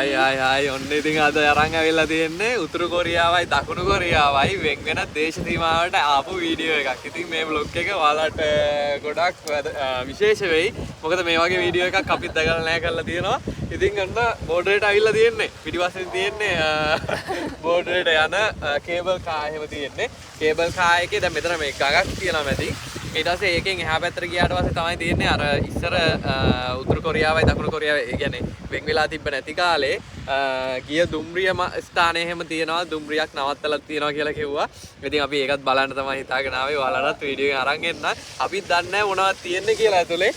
ආයි ඔන්න ඉතින් අද අරන් ඇවිල්ලා තියෙන්නේ උතුරු කොරියාවයි දකුණු කොරියාවයි වෙන් වෙන දේශ සීමාවට ආපු වීඩියෝ එකක්. ඉතින් මේ vlog එක ඔයාලට ගොඩක් විශේෂ වෙයි. මොකද මේ වගේ වීඩියෝ එකක් අපිත් දැකලා නැහැ කරලා තියෙනවා. ඉතින් අන්න බෝඩරේට ඇවිල්ලා තියෙන්නේ. පිටිපස්සෙන් තියෙන්නේ බෝඩරේට යන කේබල් කාර් එහෙම තියෙන්නේ. කේබල් කාර් එකේ දැන් මෙතන මේ ගඟක් තියෙනවා මැදි. ඊට පස්සේ ඒකෙන් එහා පැත්තට ගියාට පස්සේ තමයි තියෙන්නේ අර ඉස්සර උතුරු කොරියාවයි දකුණු කොරියාවයි ඒ කියන්නේ වෙන් වෙලා තිබ්බ නැති කාලේ ගිය දුම්රිය ස්ථානයේ එහෙම තියෙනවා දුම්රියක් නවත්තලා තියෙනවා කියලා කිව්වා. ඉතින් අපි ඒකත් බලන්න තමයි හිතාගෙන ආවේ. ඔයාලටත් වීඩියෝ එක අරන් එන්න. අපිත් දන්නේ නැහැ මොනවද තියෙන්නේ කියලා ඇතුලේ.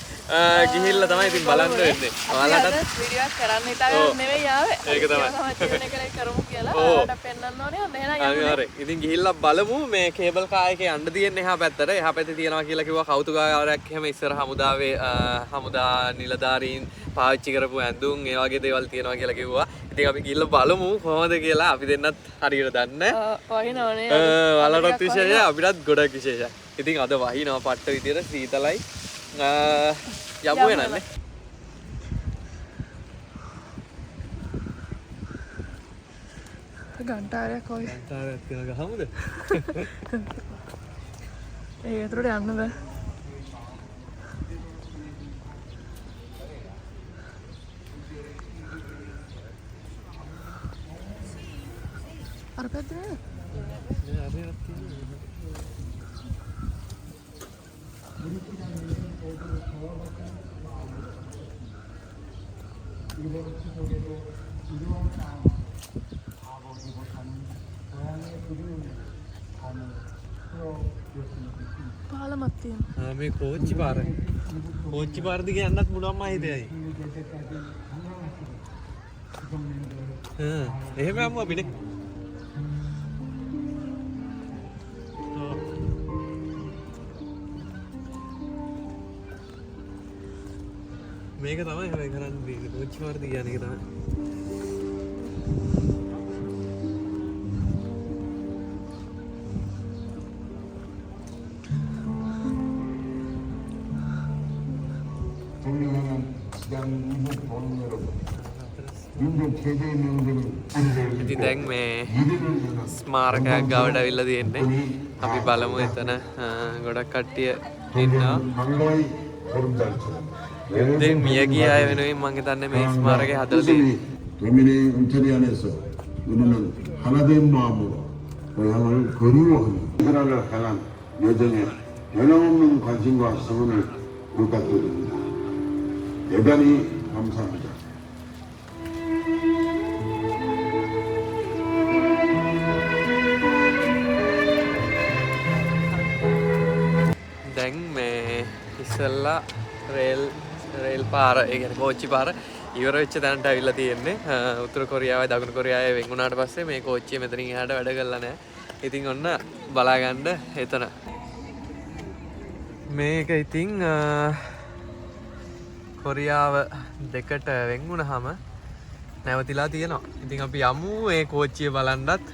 ගිහිල්ලා තමයි ඉතින් බලන්න වෙන්නේ. ඔයාලටත් වීඩියෝ එකක් කරන්න හිතාගෙන නෙවෙයි ආවේ. ඒක තමයි. තියෙන එක කරමු කියලා ඔයාලට පෙන්නන්න ඕනේ. ඔන්න එහෙනම් යමු. හරි. ඉතින් ගිහිල්ලා බලමු මේ කේබල් කාර් එකේ යන්න තියෙන්නේ එහා පැත්තට. එහා පැත්තේ තියෙනවා කියලා කිව්වා කෞතුකාගාරයක් එහෙම ඉස්සර හමුදාවේ හමුදා නිලධාරීන් පාවිච්චි කරපු ඇඳුම් ඒ වගේ දේවල් තියෙනවා කියලා කිව්වා. ඉතින් අපි ගිහිල්ලා බලමු කොහොමද කියලා. අපි දෙන්නත් හරියට දන්නේ වහිනවනේ. ඔයාලටත් විශේෂයි අපිටත් ගොඩක් විශේෂයි. ඉතින් අද වහිනවා පට්ට විදියට සීතලයි. යමු එනන්නේ. ගන්ටාරයක් ඔය. ගන්ටාරයක් තියෙන ගහමුද? ඒ ඇතුළට යන්න බෑ. අර පැත්තේ නේද? නෑ අරේවත් තියෙනවා. පාලමක් තියෙනවා. මේ කෝච්චි පාර. කෝච්චි පාර දිගේ යන්නත් මුලම්ම හිතේයි. එහෙම යමු අපිට. මේක තමයි හැබැයි කරන්න තියෙන්නේ. කෝච්චි පාර දිගේ යන එක තමයි. ඉතින් දැන් මේ ස්මාරකයක් ගාවට ඇවිල්ලා තියෙන්නේ. අපි බලමු එතන ගොඩක් කට්ටිය ඉන්නවා. දැන් මිය ගිය අය වෙනුවෙන් මම හිතන්නේ මේ ස්මාරකය හදලා තියෙන්නේ. 도민의 은퇴리 안에서 우리는 하나된 마음으로 고향을 그리워하는 나라를 향한 여정에 변함없는 관심과 성원을 부탁드립니다. 대단히 감사합니다. දැන් මේ ඉස්සෙල්ලා රේල් පාර ඒ කියන්නේ කෝච්චි පාර ඉවර වෙච්ච තැනට ඇවිල්ලා තියෙන්නේ. උතුරු කොරියාවයි දකුණු කොරියාවයි වෙන් වුණාට පස්සේ මේ කෝච්චිය මෙතනින් එහාට වැඩ කරලා නැහැ. ඉතින් ඔන්න බලා ගන්න එතන. මේක ඉතින් කොරියාව දෙකට වෙන් වුණාම නැවතිලා තියෙනවා. ඉතින් අපි යමු මේ කෝච්චිය බලන්නත්.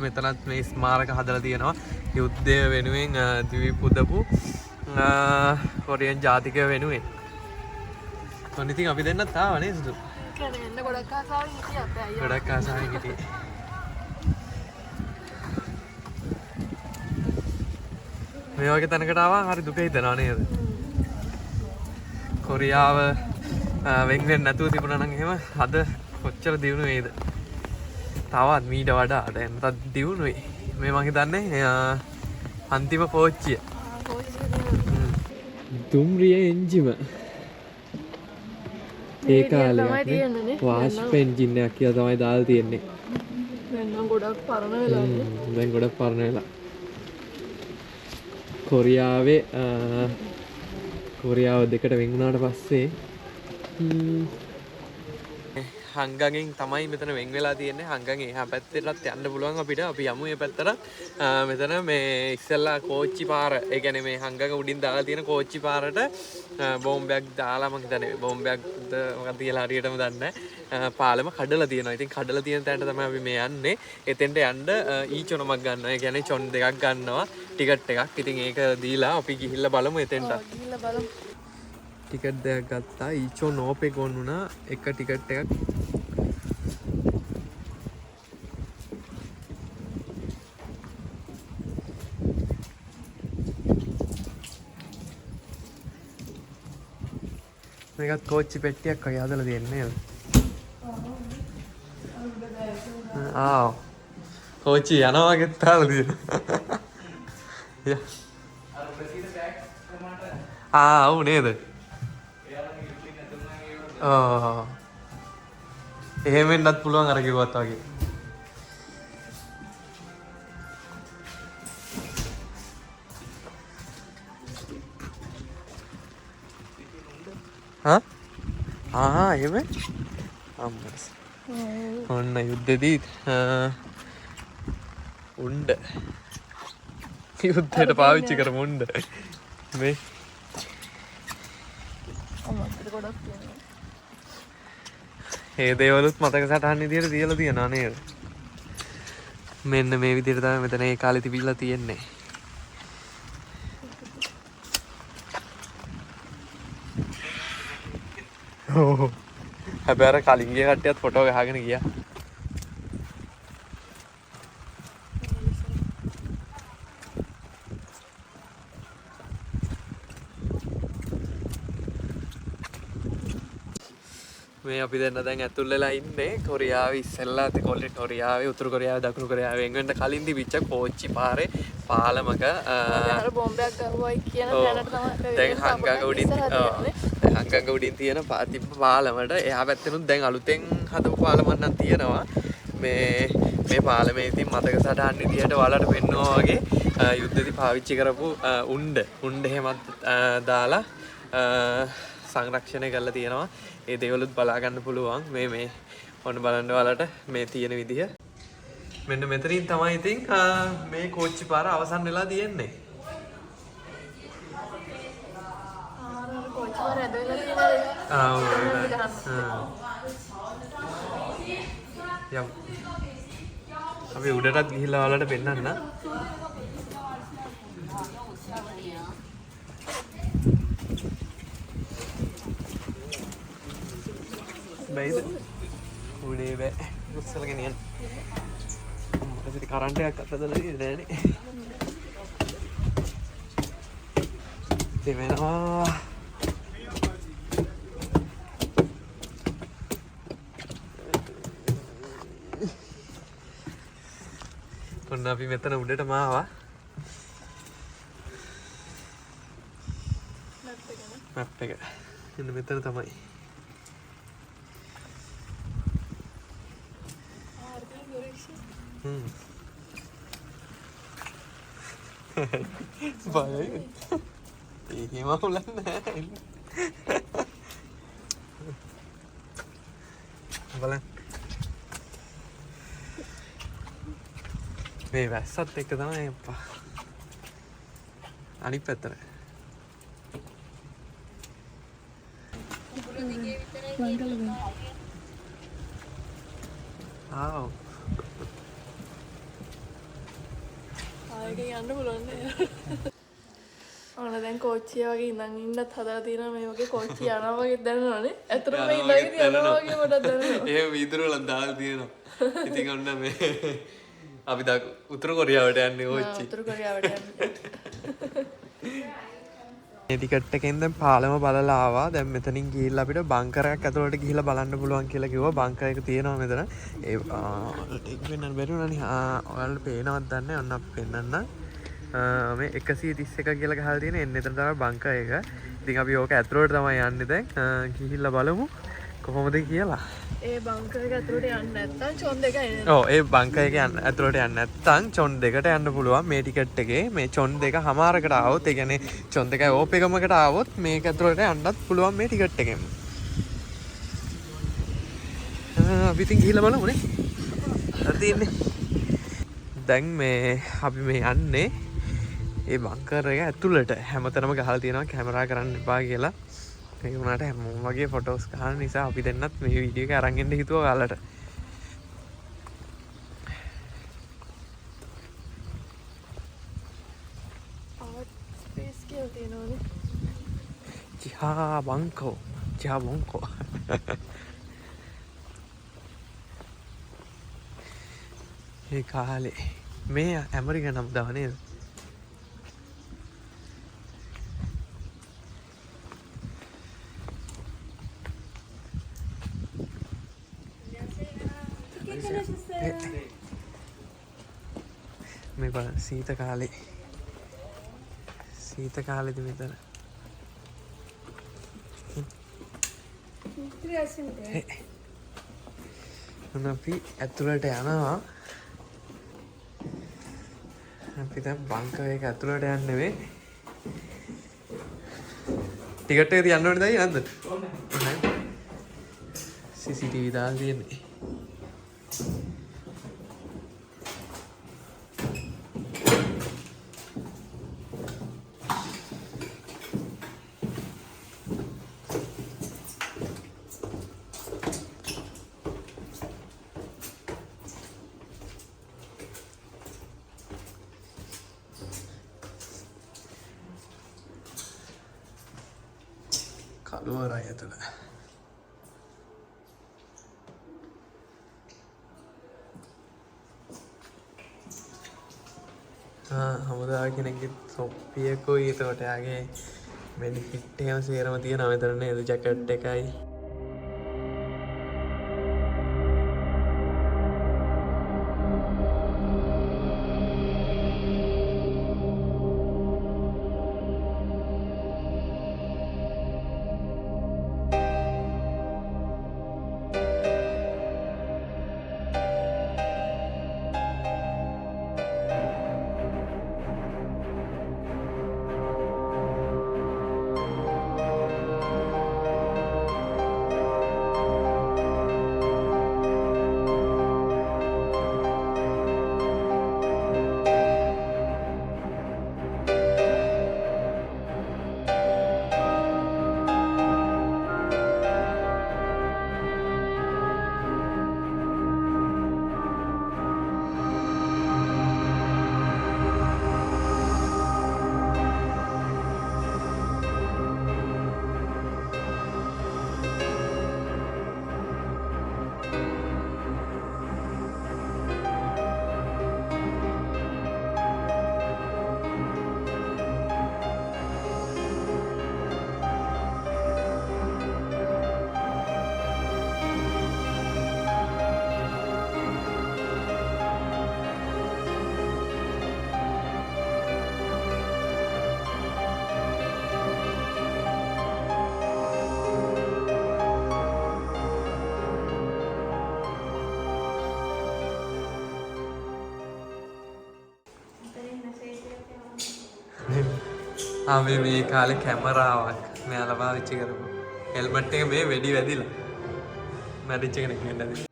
මෙතනත් මේ ස්මාරක හදලා තියෙනවා. යුද්ධය වෙනුවෙන් දිවි පුදපු කොරියන් ජාතිකය වෙනුවෙන්. ඔන්න ඉතින් අපි දෙන්නත් ආවා නේද සුදු? එන්න ගොඩක් ආසාවෙන් හිටියා අපේ අයියා. ගොඩක් ආසාවෙන් හිටියේ. මේ වගේ තැනකට ආවා හරි දුක හිතෙනවා නේද? කොරියාව වෙන් වෙන්නේ නැතුව තිබුණා නම් එහෙම අද කොච්චර දියුණු වේද? තවත් මීට වඩා දැන්වත් දියුණුයි. මේ මං හිතන්නේ අන්තිම කෝච්චිය. දුම්රිය එන්ජිම. ඒ කාලේ වාෂ්ප එන්ජින් එකක් කියලා තමයි දාලා තියෙන්නේ. දැන් නම් ගොඩක් පරණ වෙලා ඉන්නේ. දැන් ගොඩක් පරණ වෙලා. කොරියාව දෙකට වෙන් වුණාට පස්සේ හංගගෙන් තමයි මෙතන වෙන් වෙලා තියෙන්නේ. හංගගෙන් එහා පැත්තටත් යන්න පුළුවන් අපිට. අපි යමු මේ පැත්තට. මෙතන මේ ඉස්සෙල්ලා කෝච්චි පාර, ඒ කියන්නේ මේ හංගග උඩින් දාලා තියෙන කෝච්චි පාරට බෝම්බයක් දාලා මං හිතන්නේ බෝම්බයක්ද මොකක්ද කියලා හරියටම දන්නේ නැහැ. පාලම කඩලා තියෙනවා. ඉතින් කඩලා තියෙන තැනට තමයි අපි මේ යන්නේ. එතෙන්ට යන්න ඊචොනමක් ගන්නවා. ඒ කියන්නේ චොන් දෙකක් ගන්නවා. ටිකට් එකක්. ඉතින් ඒක දීලා අපි ගිහිල්ලා බලමු එතෙන්ට. ගිහිල්ලා බලමු. ටිකට් දෙකක් ගත්තා. ඊචෝ නෝපේ ගොන්නුනා එක ටිකට් එකක් මේකත් කෝච්චි පෙට්ටියක් වගේ හදලා තියෙන්නේ නේද? ආ කෝච්චි යනවා වගේත් තාලා තියෙනවා. යා. ඔව් නේද? එහෙම වෙන්නත් පුළුවන් අර කිව්වත් වගේ. එහෙම අම්මස්. ඔන්න යුද්ධෙදී උණ්ඩ යුද්ධයට පාවිච්චි කරමු උණ්ඩ මේ ඒ දේවලුත් මතක සටහන් විදියට තියලා තියෙනවා නේද? මෙන්න මේ විදියට තමයි මෙතන ඒ කාලේ තිබිලා තියෙන්නේ. ඕ හැබැයි අර කලින් ගිය කට්ටියත් ෆොටෝ ගහගෙන ගියා. මේ අපි දෙන්න දැන් ඇතුල් වෙලා ඉන්නේ කොරියාවේ ඉස්සෙල්ලා කොරියාවේ උතුරු කොරියාවේ දකුණු කොරියාවේ වෙන කලින් තිබිච්ච කෝච්චි පාරේ පාලමක අර බෝම්බයක් ගහුවයි කියන තැනට තමයි දැන් හංගඟ උඩින් තියෙන තිබ්බ පාලමට එහා පැත්තෙනුත් දැන් අලුතෙන් හදපු පාලමක් නම් තියෙනවා. මේ පාලමේ ඉතින් මතක සටහන් විදියට ඔයාලට පෙන්වනවා වගේ යුද්ධෙදි පාවිච්චි කරපු උණ්ඩ එහෙමත් දාලා සංරක්ෂණය කරලා තියෙනවා. ඒ දේවලුත් බලා ගන්න පුළුවන්. මේ ඔන්න බලන්න ඔයාලට මේ තියෙන විදිහ. මෙන්න මෙතනින් තමයි ඉතින් මේ කෝච්චි පාර අවසන් වෙලා තියෙන්නේ. කෝච්චි පාර ඇදලා තියෙනවා. යම්. අපි උඩටත් ගිහිල්ලා ඔයාලට පෙන්නන්න. බයිද උඩේ බෑ උස්සලගෙන යන්න. මට කරන්ට් එකක් අතදලා නෑනේ. දෙවෙනවා. ඔන්න අපි මෙතන උඩටම ආවා. මැප් එක. එන්න මෙතන තමයි. බයයි. එහෙම උලන්නේ නැහැ. බලන්න. මේ වැස්සත් එක්ක තමයි අප්පා. අනිත් පැත්තට. ආව්. යන්න පුළුවන් නේද? ඔන්න දැන් කෝච්චිය වගේ ඉඳන් ඉන්නත් හදලා තියෙනවා මේ වගේ කෝච්චිය යනවා වගේ දැනනවනේ. ඇත්තටම මේ ඉඳන් යනවා වගේ මට දැනෙනවා. එහෙම වීදුරු වල දාලා තියෙනවා. ඉතින් ඔන්න මේ අපි දා උතුරු කොරියාවට යන්නේ කෝච්චි. උතුරු කොරියාවට යන්නේ. මේ ටිකට් එකෙන් දැන් පාලම බලලා ආවා. දැන් මෙතනින් ගිහිල්ලා අපිට බංකරයක් ඇතුළට ගිහිල්ලා බලන්න පුළුවන් කියලා කිව්වා. බංකර් එක තියෙනවා මෙතන. ඒ ටික වෙනන්න බැරි වුණානේ. ඔයාලට පේනවද දන්නේ? ඔන්න අපි පෙන්නන්න. මේ 131 කියලා ගහලා තියෙන එන්න එතන තමයි බංකර් එක. ඉතින් අපි ඕක ඇතුළට තමයි යන්නේ දැන්. ගිහිල්ලා බලමු කොහොමද කියලා. ඒ බංකර් එක ඇතුළට යන්න නැත්තම් චොන් දෙක එන්නේ. ඔව් ඒ බංකර් එක ඇතුළට යන්න නැත්තම් චොන් දෙකට යන්න පුළුවන් මේ ටිකට් එකේ. මේ චොන් දෙක හමාරකට ආවොත් ඒ කියන්නේ චොන් දෙකයි ඕප් එකමකට ආවොත් මේක ඇතුළට යන්නත් පුළුවන් මේ ටිකට් එකෙන්. අපි ඉතින් ගිහිල්ලා බලමුනේ. හරි තියෙන්නේ. දැන් මේ අපි මේ යන්නේ ඒ බංකර් එක ඇතුළට. හැමතැනම ගහලා තියෙනවා කැමරා කරන්න එපා කියලා. ඒ වුණාට හැමෝම වගේ ෆොටෝස් ගන්න නිසා අපි දෙන්නත් මේ වීඩියෝ එක අරන් එන්න හිතුවා ඔයාලට. ආට් ස්පේස් කියලා තියෙනවනේ. ජිහා බංකෝ. ඒ කාලේ මේ ඇමරිකා නම් දව නේද? මේ බලන්න සීත කාලෙදි මෙතන අපි ඇතුළට යනවා. අපි දැන් බංකර් එක ඇතුළට යන්න නෙවෙයි. ටිකට් එක තියන්න ඕනේ දැන් යන්නද? CCTV දාලා තියෙන්නේ. කළුවරයි ඇතුළ. හමුදා කෙනෙක්ගේ තොප්පියකුයි එතකොට යාගේ මෙඩිකිට් එකම සේරම තියෙනවා මෙතන නේද ජැකට් එකයි. මේ කාලේ කැමරාවක් මෙයාලා පාවිච්චි කරපු හෙල්මට් එක මේ වෙඩි වැදිලා මැරිච්ච කෙනෙක් නෙන්න ඇති.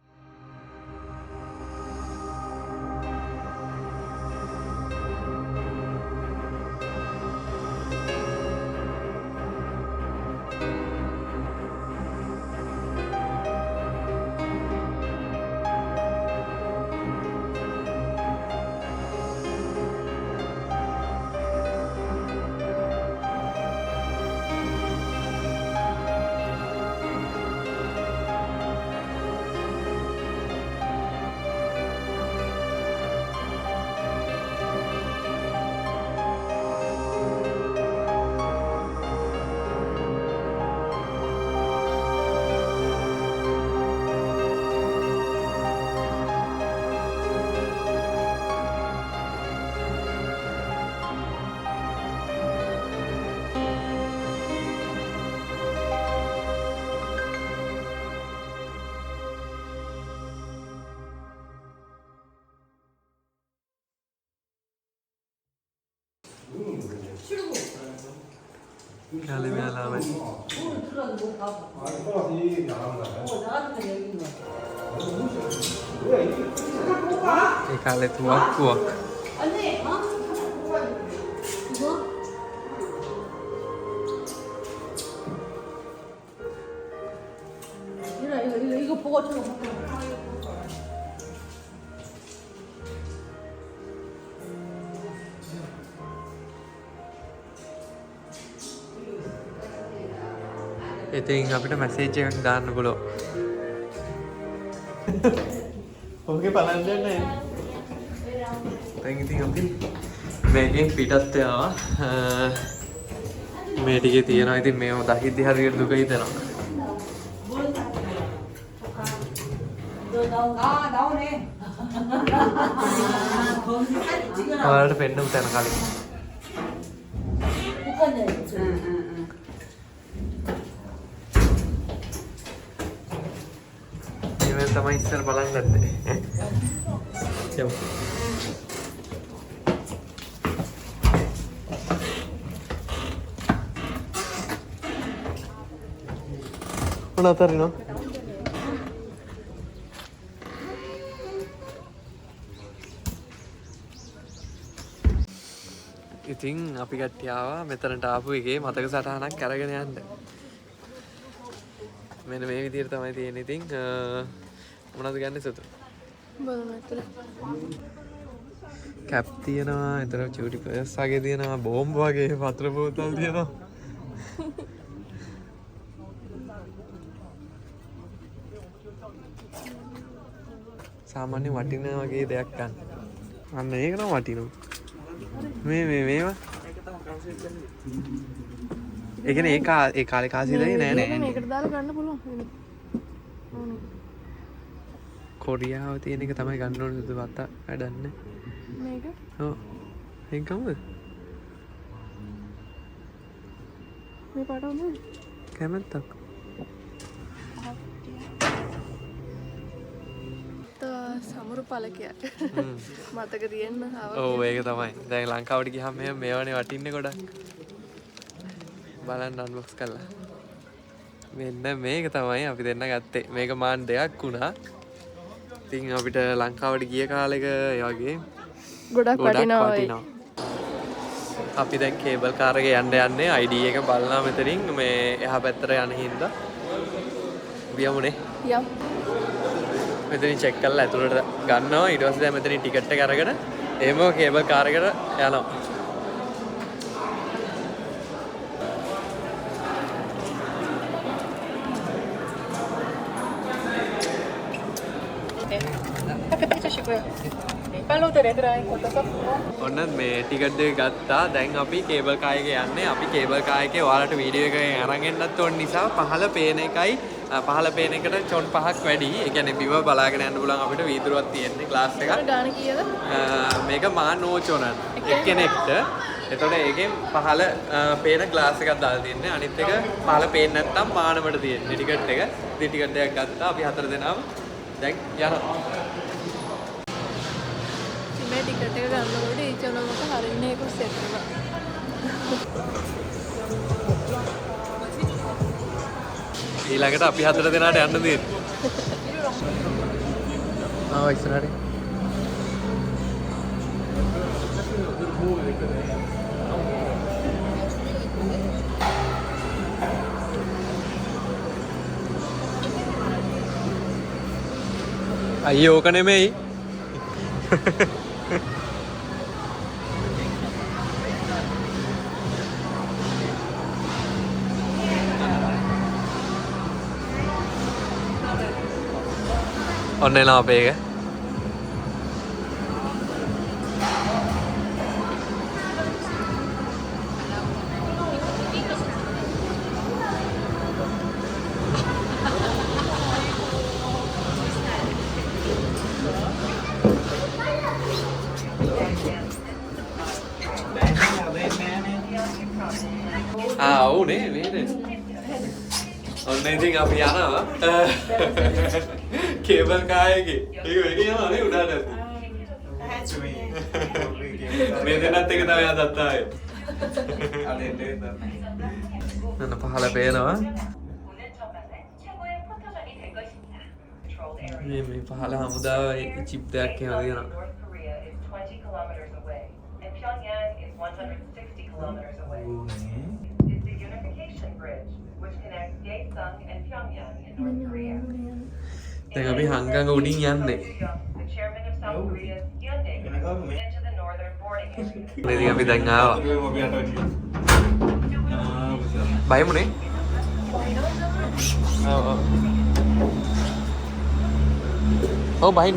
කාලේ මෙයාලාමයි. ඒ කාලේ තුවක්කුවක්. 이거 보고 좀 ඉතින් අපිට මැසේජ් එකක් දාන්න පුළුවන්. ඔහුගේ බලන්න දෙන්නේ. දැන් ඉතින් අපි මේකෙන් පිටත් යනවා. මේ ටිකේ තියෙනවා. ඉතින් මේව දහිද්දි හරියට දුක හිතෙනවා. 나오네. 거기 사진 찍으라고. ඔයාලට පෙන්නමු තැන කලින්. ඉවෙන් තමයි ඉස්සර බලන්න නැත්තේ. යමු. මොනතරino? ඉතින් අපි කට්ටිය ආවා මෙතනට ආපු එකේ මතක සටහනක් අරගෙන යන්න. මෙන්න මේ විදිහට තමයි තියෙන්නේ. ඉතින් මොනවද ගන්න සුතු? බලමු ඇතුලේ. කැප් තියෙනවා, ඊතර චූටි පර්ස් වගේ තියෙනවා, බෝම්බ වගේ වතුර බෝතල් තියෙනවා. සාමාන්‍ය වටින වගේ දෙයක් ගන්න. අන්න ඒක නම් වටිනවා. මේවා ඒ කියන්නේ ඒ කාලේ කාසියදයි නෑ නෑ. මේකට දාලා ගන්න පුළුවන්. කොරියාව තියෙන එක තමයි ගන්න ඕනේ සුදු වත්ත වැඩන්නේ. මේක? ඔව්. ඒක කවුද? මේ පාට හොඳද? කැමැත්තක්. සමරු පළකයක්. මතක තියෙන්න. ඔව් ඒක තමයි. දැන් ලංකාවට ගියාම මේවනේ වටින්නේ ගොඩක්. බලන්න අන්බොක්ස් කරලා. මෙන්න මේක තමයි අපි දෙන්න ගත්තේ. මේක මාන් දෙයක් වුණා. ඉතින් අපිට ලංකාවට ගිය කාලෙක ඒ වගේ ගොඩක් වටිනවා. අපි දැන් කේබල් කාර් එකේ යන්නේ ID එක බලනවා මෙතනින් මේ එහා පැත්තට යන හින්දා. වියමුනේ. යම්. මෙතනින් චෙක් කරලා ඇතුළට ගන්නවා. ඊට පස්සේ දැන් මෙතනින් ටිකට් එක අරගෙන එහෙම කේබල් කාර් එකට යනවා. ඔන්න මේ ටිකට් එක ගත්තා. දැන් අපි කේබල් කාර් එකේ යන්නේ. අපි කේබල් කාර් එකේ ඔයාලට වීඩියෝ එකකින් අරන් එන්නත් ඕන නිසා පහළ පේන එකයි පහළ පේන එකට චොන් 5ක් වැඩි. ඒ කියන්නේ බිම බලාගෙන යන්න පුළුවන් අපිට වීදුරුවක් තියෙන්නේ ක්ලාස් එකක්. ගාන කීයද? මේක මා නෝචොනන් එක්කෙනෙක්ට. එතකොට ඒකෙන් පහළ පේන ග්ලාස් එකක් දාලා තියන්නේ. අනිත් එක පහළ පේන්නේ නැත්නම් මානවට තියෙන්නේ ටිකට් එක. ඉතින් ටිකට් එකක් ගත්තා. අපි 4 දෙනාම දැන් යනවා. මේ ටිකට් එක ගන්නකොට ඒ චොනමක හරින්නේ ඒක සෙට් වෙනවා. ඊළඟට අපි 4 දෙනාට යන්න දෙන්නේ. ආව ඉස්සරහට. අයියෝ ඕක නෙමෙයි. ඔන්න එනවා අපේ එක. ඔව් නේ නේද? ඔන්න ඉතින් අපි යනවා. කේබල් කාර් එකේ. ඒක යනවා නේ උඩට. මේ දෙන්නත් එක තමයි අදත් ආවේ. නන්න පහළ පේනවා. මේ පහළ හමුදාව චිප් දෙයක් එහෙම දෙනවා. දැන් අපි හංගඟ උඩින් යන්නේ. ඉතින් අපි දැන් ආවා. බයමුනේ? ඔව් බයින්.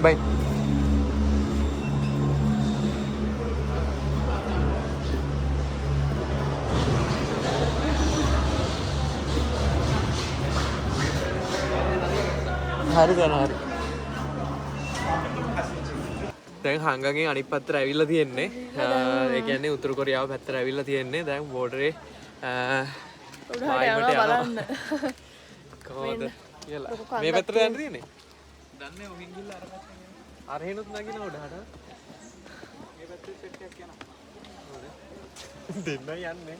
හරි. දැන් හංගගෙන් අනිත් පැත්තට ඇවිල්ලා තියෙන්නේ. ඒ කියන්නේ උතුරු කොරියාව පැත්තට ඇවිල්ලා තියෙන්නේ. දැන් බෝඩරේ උඩහට යනවා බලන්න. කොහොමද කියලා. මේ පැත්තට යන්න තියෙන්නේ. දන්නේ ඔහින් ගිහලා අර පැත්තට. අරහෙනුත් නගින උඩහට. මේ පැත්තේ සෙට් එකක් යනවා. දෙන්නයි යන්නේ.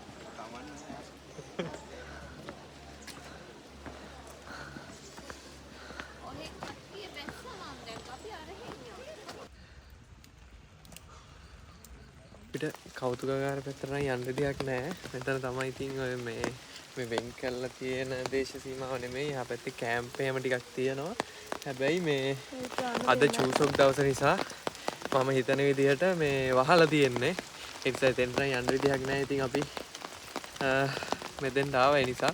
අපිට කෞතුකාගාර පැත්තට යන්න දෙයක් නැහැ. මෙතන තමයි ඉතින් ඔය මේ වෙන් කරලා තියෙන දේශ සීමාව නෙමෙයි. එහා පැත්තේ කැම්ප් එහෙම ටිකක් තියෙනවා. හැබැයි මේ අද චූසොක් දවස නිසා මම හිතන විදිහට මේ වහලා තියෙන්නේ. ඒ නිසා එතෙන්ට යන්න විදිහක් නැහැ. ඉතින් අපි මෙතෙන්ට ආවා. ඒ නිසා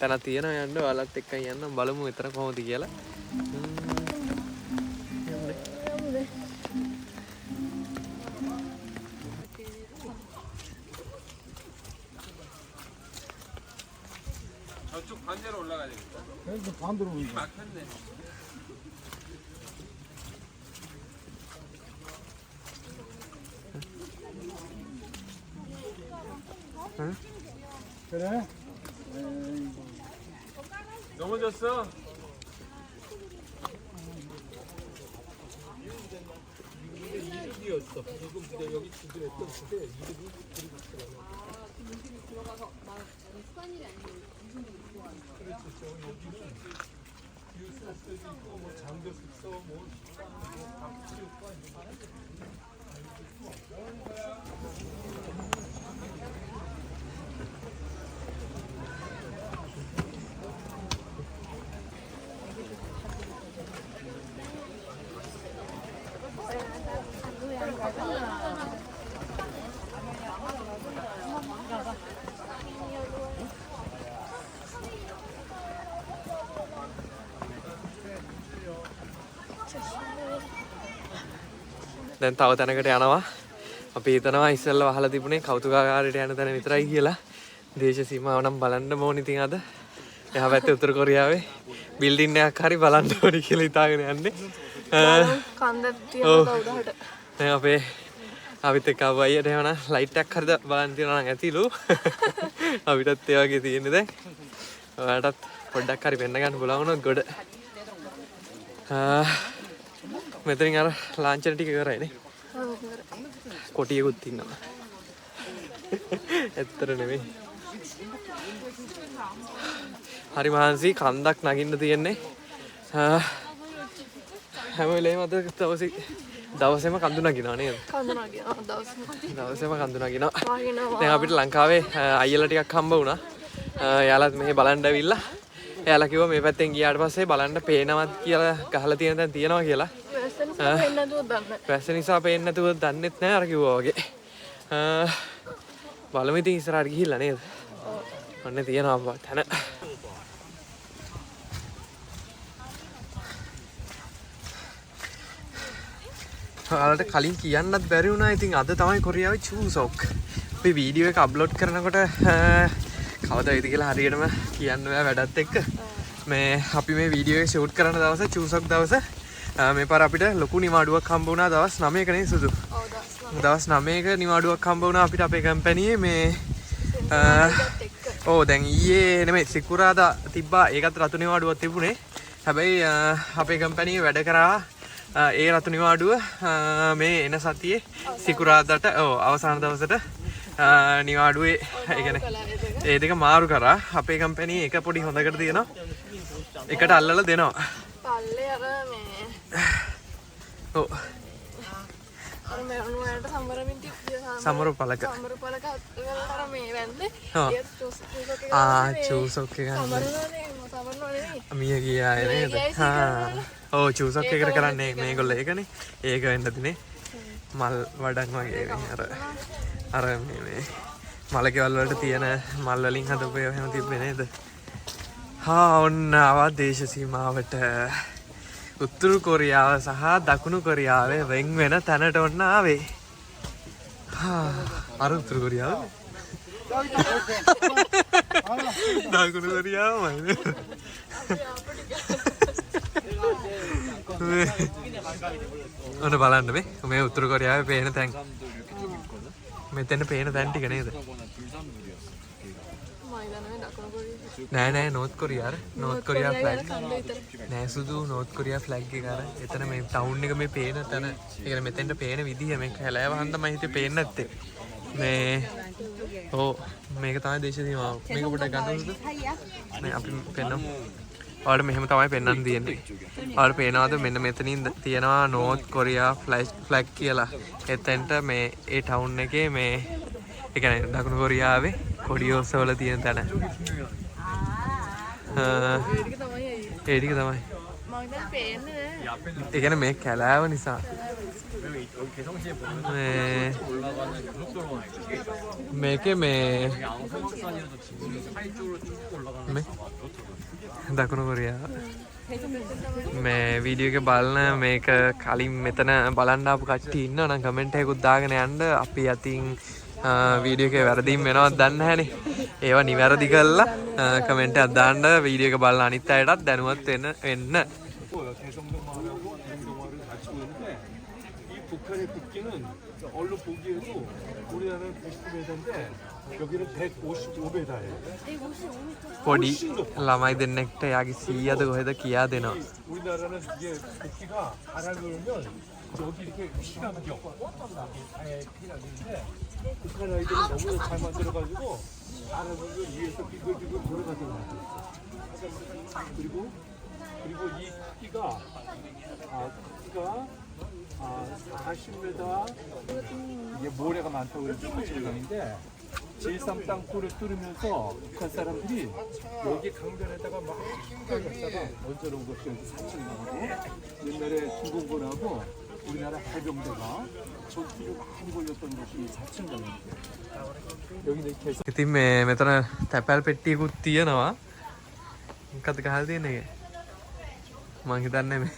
තන තියෙනවා යන්න. ඔයාලත් එක්ක යන්න බලමු මෙතන කොහොමද කියලා. 반대로 올라가야 되겠다. 그래서 반대로 오니까. 막혔네. 응? 그래? 넘어졌어? 이득이었어. 지금 여기 지도했던 그때 이득이 그리고 들어가서 습관이 아니고 그렇죠. 여기는 뉴스도 있고 뭐 장도 있어 뭐 필요가 දැන් තව තැනකට යනවා. අපි හිතනවා ඉස්සෙල්ලා වහලා තිබුණේ කෞතුකාගාරයට යන තැන විතරයි කියලා. දේශ සීමාව නම් බලන්න ඕනේ ඉතින් අද. එහා පැත්තේ උතුරු කොරියාවේ බිල්ඩින් එකක් හරි බලන්න ඕනේ කියලා හිතාගෙන යන්නේ. කන්දක් තියෙනවා උඩහට. දැන් අපිත් එක්ක ආව අයියට එනවා ලයිට් එකක් හරිද බලන්න තියනවා නම් ඇතිලු. අපිටත් ඒ වගේ තියෙන්නේ දැන්. ඔයාලටත් පොඩ්ඩක් හරි වෙන්න ගන්න බලවුනොත් ගොඩ. මෙතනින් අර ලාංඡන ටික ඉවරයිනේ. ඔව් ඉවරයි. කොටියකුත් ඉන්නවා. ඇත්තට නෙමෙයි. හරි මහන්සි කන්දක් නගින්න තියෙන්නේ. හැම වෙලේම අද දවසේම කඳු නගිනවා නේද? කඳු නගිනවා දවසේම කඳු නගිනවා. දැන් අපිට ලංකාවේ අයියලා ටිකක් හම්බ වුණා. එයාලත් මෙහෙ බලන්න ඇවිල්ලා. එයාලා කිව්වා මේ පැත්තෙන් ගියාට පස්සේ බලන්න පේනවත් කියලා ගහලා තියෙන තැන් තියෙනවා කියලා. වැස්ස නිසා පේන්නේ නැතුව දන්නෙත් නැහැ අර කිව්වා වගේ. බලමු ඉතින් ඉස්සරහට ගිහිල්ලා නේද? ඔන්න තියෙනවා තැන. ඔයාලට කලින් කියන්නත් බැරි වුණා. ඉතින් අද තමයි කොරියාවේ චූසොක්. අපි වීඩියෝ එක අප්ලෝඩ් කරනකොට කවදාද කියලා හරියටම කියන්න බෑ වැඩත් එක්ක. මේ අපි මේ වීඩියෝ එක ෂූට් කරන දවස චූසොක් දවස මේ පාර අපිට ලොකු නිවාඩුවක් හම්බ වුණා දවස් 9ක නේ සුදු. ඔව් දවස් 9ක නිවාඩුවක් හම්බ වුණා අපිට අපේ කම්පැනියේ මේ දැන් ඊයේ නෙමෙයි සිකුරාදා තිබ්බා. ඒකත් රතු නිවාඩුවක් තිබුණේ. හැබැයි අපේ කම්පැනියේ වැඩ කරා ඒ රතු නිවාඩුව මේ එන සතියේ සිකුරාදාට අවසාන දවසට නිවාඩුවේ ඒ කියන්නේ ඒ දෙක මාරු කරා. අපේ කම්පැනියේ එක පොඩි හොඳකට තියෙනවා. එකට අල්ලලා දෙනවා. පල්ලේ අර මේ අර මේ උණුවලට සමරමින් සමරු පළක අර මේ වැන්දේ චූසොක් එක සමරනෝනේ මිය ගියා නේද? චූසොක් එකට කරන්නේ මේගොල්ලෝ ඒකනේ. ඒක වෙන්න දිනේ මල් වඩන් වගේ අර මේ මලකෙවල් වලට තියෙන මල් වලින් හදපු ඒවා එහෙම තිබ්බේ නේද? ඔන්න ආවා දේශ සීමාවට. උතුරු කොරියාව සහ දකුණු කොරියාවේ වෙන් වෙන තැනට ඔන්න ආවේ. අර උතුරු කොරියාව දකුණු කොරියාවමයි. ඔන්න බලන්න මේ උතුරු කොරියාවේ පේන තැන්. මෙතන පේන තැන් ටික නේද? නෑ නෝත් කොරියා ෆ්ලැග් නෑ සුදු නෝත් කොරියා ෆ්ලැග් එක අර එතන මේ ටවුන් එක මේ පේන තැන ඒ කියන්නේ මෙතෙන්ට පේන විදිය මේක හැලෑව හන්ද මම හිතේ පේන්නේ නැත්තේ මේ මේක තමයි දේශ සීමාව මේක පොඩ්ඩක් ගන්නවද මේ අපි පෙන්නමු ඔයාලට මෙහෙම තමයි පෙන්වන්න තියෙන්නේ ඔයාලට පේනවාද මෙන්න මෙතනින් තියෙනවා නෝත් කොරියා ෆ්ලැග් කියලා එතෙන්ට මේ ඒ ටවුන් එකේ මේ ඒ කියන්නේ දකුණු කොරියාවේ කොඩි ඔස්සවල තියෙන තැන ඒ ටික තමයි ඒ කියන්නේ මේ කැලෑව නිසා මේකේ මේ දකුණු කොරියාව මේ වීඩියෝ එක බලන මේක කලින් මෙතන බලන්න ආපු කට්ටිය ඉන්නවා නම් කමෙන්ට් එකකුත් දාගෙන යන්න අපි අතින් වීඩියෝ එකේ වැරදීම් වෙනවද දන්නේ නැහනේ ඒවා නිවැරදි කරලා කමෙන්ට් එකක් දාන්න වීඩියෝ එක බලන අනිත් අයටත් දැනුවත් වෙන්න 북한의 국기는 얼른 보기에도 우리나라는 90m인데 여기는 155m예요. පොඩි ළමයි දෙන්නෙක්ට යාගේ 100ද කොහෙද කියා දෙනවා. 우리나라는 이게 국기가 바람이 불면 여기 이렇게 피가 막혀. 아예 피가 나는데 북한 아이들은 너무 잘 만들어가지고 바람을 위에서 비글비글 돌아가더라고요. 그리고 이 크기가 40m 이게 모래가 많다고 그래서 지금인데 제3 땅굴을 뚫으면서 북한 사람들이 여기 강변에다가 막 갔다가 얹어놓은 것이 여기 4층이고 옛날에 중공군하고 우리나라 해병대가 전투를 많이 벌였던 것이 4층강입니다. 여기는 계속 ඉතින් මේ මෙතන තැපැල් පෙට්ටියකුත් තියෙනවා. මොකක්ද ගහලා තියෙන්නේ? මං හිතන්නේ මේ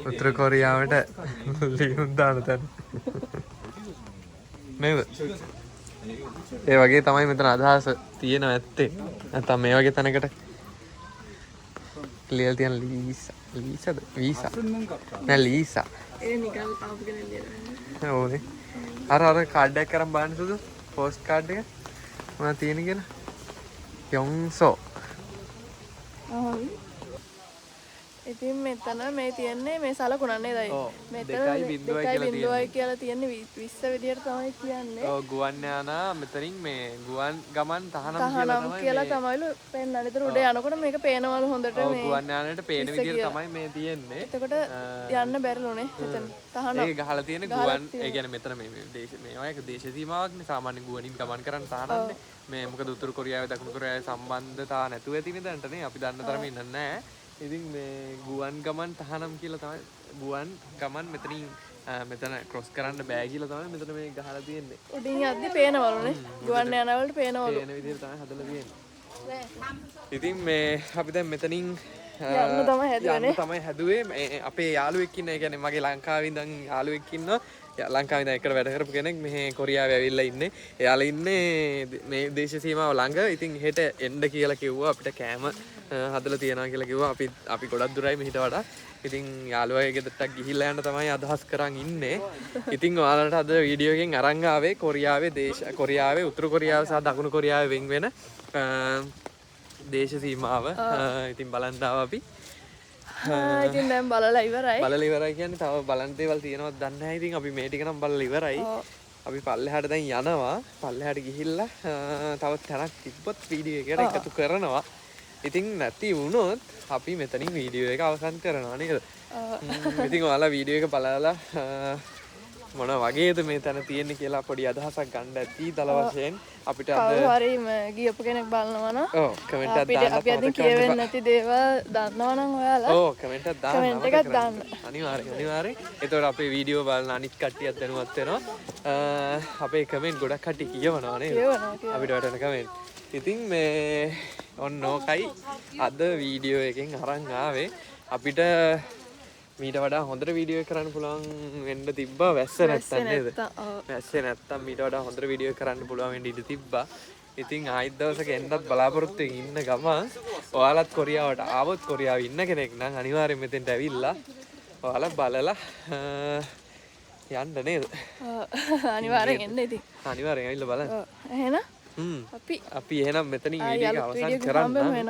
උත්තර කොරියාවට ලියුම් දාන තැන. නේද? ඒ වගේ තමයි මෙතන අදහස තියෙනවා ඇත්තේ. නැත්නම් මේ වගේ තැනකට ලියලා තියෙන ලීසාද? වීසා. නෑ ලීසා. ඒ නිකන් ආපු කෙනෙක් ලියලා. ඕනේ. අර කාඩ් එකක් කරන් බලන්න සුදු පෝස්ට් කාඩ් එක. මොනවද තියෙන්නේ කියලා? යොන්සෝ. ඉතින් මෙතන මේ තියෙන්නේ මේ සලකුණ නේදයි. මෙතන 2.0 කියලා තියෙන්නේ 20 විදියට තමයි කියන්නේ. ඔව් ගුවන් යානා මෙතනින් මේ ගුවන් ගමන් තහනම් කියලා තමයිලු පෙන්නන්නේ. ඒතර උඩ යනකොට මේක පේනවලු හොඳට මේ. ඔව් ගුවන් යානාට පේන විදියට තමයි මේ තියෙන්නේ. එතකොට යන්න බැරිලුනේ මෙතන. තහනම්. ඒක ගහලා තියෙන්නේ ගුවන් ඒ කියන්නේ මෙතන මේ දේශ සීමාවක්නේ සාමාන්‍ය ගුවනින් ගමන් කරන්න තහනම්නේ. මේ මොකද උතුරු කොරියාවේ දකුණු කොරියාවේ සම්බන්ධතාව නැතුව ඇති නේදන්ටනේ අපි දන්න තරම ඉන්න නැහැ. ඉතින් මේ ගුවන් ගමන් තහනම් කියලා තමයි ගුවන් ගමන් මෙතනින් මෙතන ක්‍රොස් කරන්න බෑ කියලා තමයි මෙතන මේ ගහලා තියෙන්නේ. උඩින් යද්දි පේනවලුනේ. ගුවන් යන වලට පේනවලු. පේන විදිහට තමයි හදලා තියෙන්නේ. ඉතින් මේ අපි දැන් මෙතනින් යන්න තමයි හැදුවේ. අපේ යාළුවෙක් ඉන්න, ඒ කියන්නේ මගේ ලංකාවේ ඉඳන් යාළුවෙක් ඉන්නවා. ලංකාවේ ඉඳන් එකට වැඩ කරපු කෙනෙක් මෙහි කොරියාවේ ඇවිල්ලා ඉන්නේ. එයාලා ඉන්නේ මේ දේශ සීමාව ළඟ. ඉතින් හෙට එන්න කියලා කිව්වා අපිට කෑම හදලා තියනවා කියලා කිව්වා. අපි ගොඩක් දුරයි මෙහිට වඩා. ඉතින් යාළුවාගේ ගෙදරට ගිහිල්ලා යන්න තමයි අදහස් කරන් ඉන්නේ. ඉතින් ඔයාලට අද වීඩියෝ එකෙන් අරන් ආවේ කොරියාවේ උතුරු කොරියාව සහ දකුණු කොරියාවේ වෙන් වෙන දේශ සීමාව. ඉතින් බලන්න ආවා අපි. ඉතින් දැන් බලලා ඉවරයි. බලලා ඉවරයි කියන්නේ තව බලන්න දේවල් තියෙනවද දන්නේ නැහැ. ඉතින් අපි මේ ටික නම් බලලා ඉවරයි. අපි පල්ලෙහාට දැන් යනවා. පල්ලෙහාට ගිහිල්ලා තව තැනක් තිබ්බොත් වීඩියෝ එකට එකතු කරනවා. ඉතින් නැති වුණොත් අපි මෙතනින් වීඩියෝ එක අවසන් කරනවා නේද? ඉතින් ඔයාලා වීඩියෝ එක බලලා මොන වගේද මේ තැන තියෙන්නේ කියලා පොඩි අදහසක් ගන්න ඇති දල වශයෙන් අපිට අද හරිම ගියපු කෙනෙක් බලනවා නම් ඔව් කමෙන්ට් එකක් දාන්න අපි අදින් කියවෙන්නේ නැති දේවල් දන්නවා නම් ඔයාලා ඔව් කමෙන්ට් එකක් දාන්න කමෙන්ට් එකක් දාන්න අනිවාර්යෙන් එතකොට අපේ වීඩියෝ බලන අනිත් කට්ටියත් දැනුවත් වෙනවා අපේ කමෙන්ට් ගොඩක් කට්ටිය කියවනවා නේද අපිට වටන කමෙන්ට් ඉතින් මේ ඔන්න ඕකයි අද වීඩියෝ එකෙන් අරන් ආවේ අපිට මීට වඩා හොඳට වීඩියෝ එක කරන්න පුළුවන් වෙන්න තිබ්බා වැස්ස නැත්තම් නේද වැස්ස නැත්තම් මීට වඩා හොඳට වීඩියෝ එක කරන්න පුළුවන් වෙන්න ඉඩ තිබ්බා ඉතින් ආයිත් දවසක එන්නත් බලාපොරොත්තු ඉන්න ගම ඔයාලත් කොරියාවට ආවොත් කොරියාව ඉන්න කෙනෙක් නම් අනිවාර්යෙන් මෙතෙන්ට ඇවිල්ලා ඔයාලා බලලා යන්න නේද? අනිවාර්යෙන් එන්න ඉතින්. අනිවාර්යෙන් ඇවිල්ලා බලන්න. එහෙනම් අපි එහෙනම් මෙතනින් වීඩියෝ එක අවසන් කරන්න.